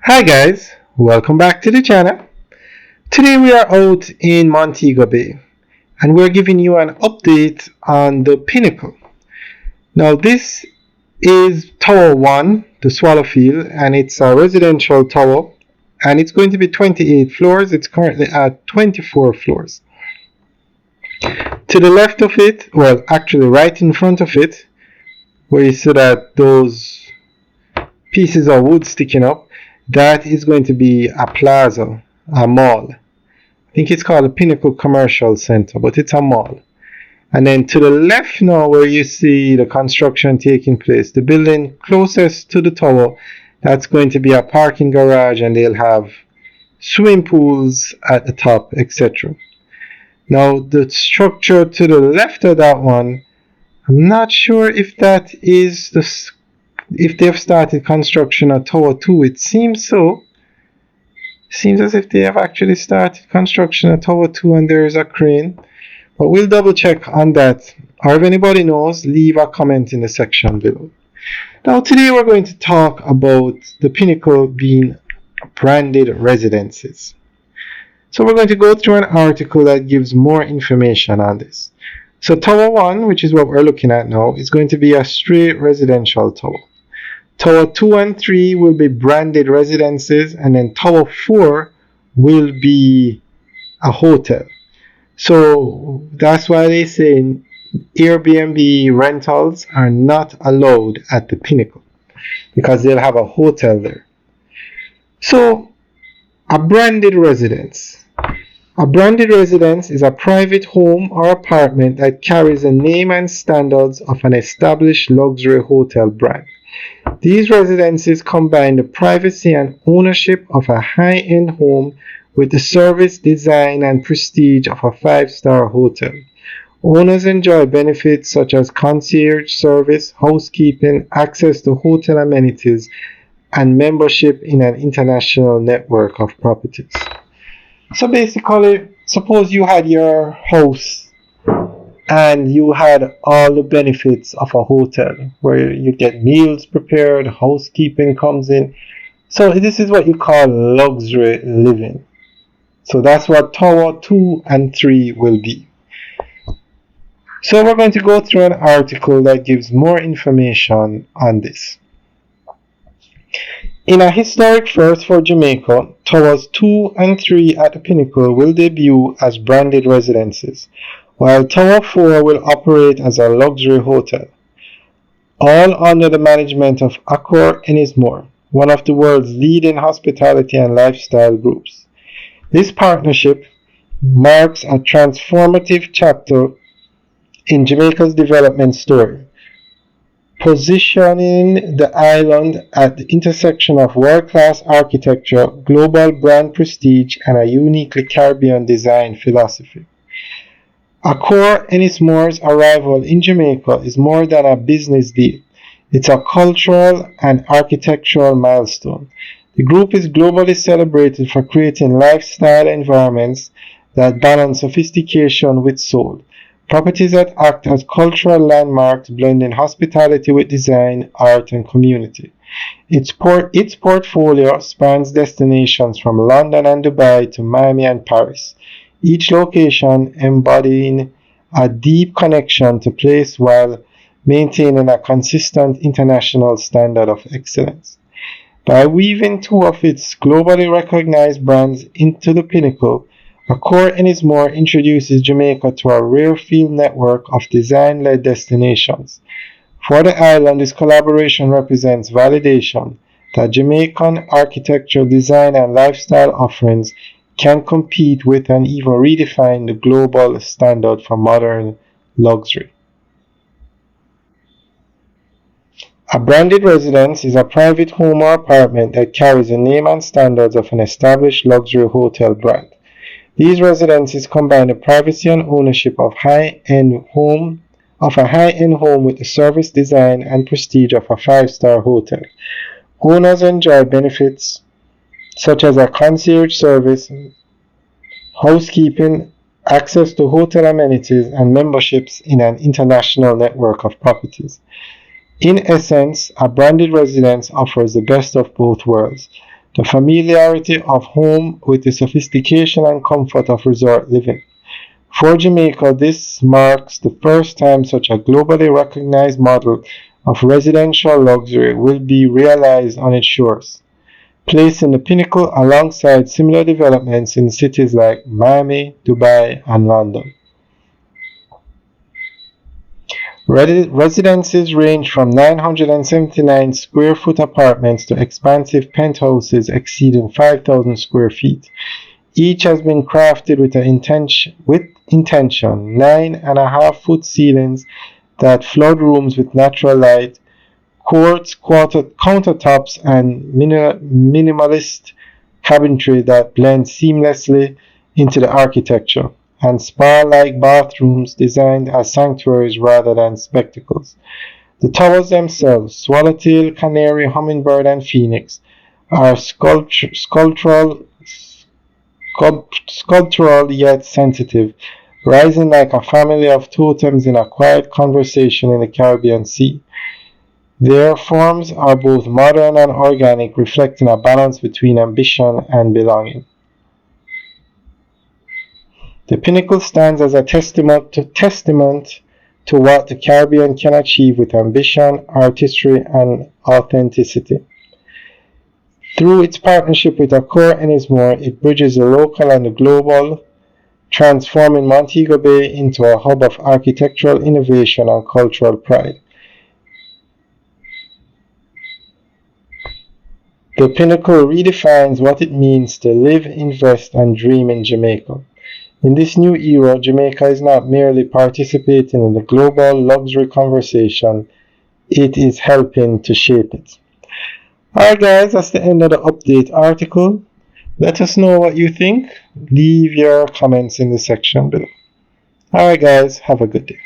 Hi guys, welcome back to the channel. Today we are out in Montego Bay and we're giving you an update on the Pinnacle. Now this is Tower 1, the Swallowfield, and it's a residential tower and it's going to be 28 floors. It's currently at 24 floors. To the left of it, well actually right in front of it, where you see that those pieces of wood sticking up, that is going to be a plaza, a mall. I think it's called a Pinnacle Commercial Center, but it's a mall. And then to the left now, where you see the construction taking place, the building closest to the tower, that's going to be a parking garage, and they'll have swimming pools at the top, etc. Now the structure to the left of that one, I'm not sure if that is if they've started construction at Tower 2. It seems so. Seems as if they have actually started construction at Tower 2 and there is a crane. But we'll double check on that. Or if anybody knows, leave a comment in the section below. Now today we're going to talk about the Pinnacle being branded residences. So we're going to go through an article that gives more information on this. So Tower 1, which is what we're looking at now, is going to be a straight residential tower. Tower 2 and 3 will be branded residences, and then Tower 4 will be a hotel. So that's why they say Airbnb rentals are not allowed at the Pinnacle, because they'll have a hotel there. So a branded residence. A branded residence is a private home or apartment that carries the name and standards of an established luxury hotel brand. These residences combine the privacy and ownership of a high-end home with the service, design, and prestige of a five-star hotel. Owners enjoy benefits such as concierge service, housekeeping, access to hotel amenities, and membership in an international network of properties. So basically, suppose you had your house and you had all the benefits of a hotel where you get meals prepared, housekeeping comes in. So this is what you call luxury living. So that's what Tower 2 and 3 will be. So we're going to go through an article that gives more information on this. In a historic first for Jamaica, Towers 2 and 3 at the Pinnacle will debut as branded residences, while Tower 4 will operate as a luxury hotel, all under the management of Accor Enismore, one of the world's leading hospitality and lifestyle groups. This partnership marks a transformative chapter in Jamaica's development story, positioning the island at the intersection of world-class architecture, global brand prestige, and a uniquely Caribbean design philosophy. Accor Enismore's arrival in Jamaica is more than a business deal. It's a cultural and architectural milestone. The group is globally celebrated for creating lifestyle environments that balance sophistication with soul. Properties that act as cultural landmarks, blending hospitality with design, art, and community. Its portfolio spans destinations from London and Dubai to Miami and Paris, each location embodying a deep connection to place while maintaining a consistent international standard of excellence. By weaving two of its globally recognized brands into the Pinnacle, Accor Enismore introduces Jamaica to a rare field network of design-led destinations. For the island, this collaboration represents validation that Jamaican architecture, design, and lifestyle offerings can compete with and even redefine the global standard for modern luxury. A branded residence is a private home or apartment that carries the name and standards of an established luxury hotel brand. These residences combine the privacy and ownership of a high-end home with the service, design, and prestige of a five-star hotel. Owners enjoy benefits such as a concierge service, housekeeping, access to hotel amenities, and memberships in an international network of properties. In essence, a branded residence offers the best of both worlds. the familiarity of home with the sophistication and comfort of resort living. For Jamaica, this marks the first time such a globally recognized model of residential luxury will be realized on its shores, placing the Pinnacle alongside similar developments in cities like Miami, Dubai, and London. Residences range from 979 square foot apartments to expansive penthouses exceeding 5,000 square feet. Each has been crafted with intention, 9.5-foot ceilings that flood rooms with natural light, quartz countertops, and minimalist cabinetry that blend seamlessly into the architecture, and spa-like bathrooms designed as sanctuaries rather than spectacles. The towers themselves, swallowtail, canary, hummingbird, and phoenix, are sculptural yet sensitive, rising like a family of totems in a quiet conversation in the Caribbean Sea. Their forms are both modern and organic, reflecting a balance between ambition and belonging. The Pinnacle stands as a testament to what the Caribbean can achieve with ambition, artistry, and authenticity. Through its partnership with Accor Enismore, it bridges the local and the global, transforming Montego Bay into a hub of architectural innovation and cultural pride. The Pinnacle redefines what it means to live, invest, and dream in Jamaica. In this new era, Jamaica is not merely participating in the global luxury conversation, it is helping to shape it. Alright guys, that's the end of the update article. Let us know what you think. Leave your comments in the section below. Alright guys, have a good day.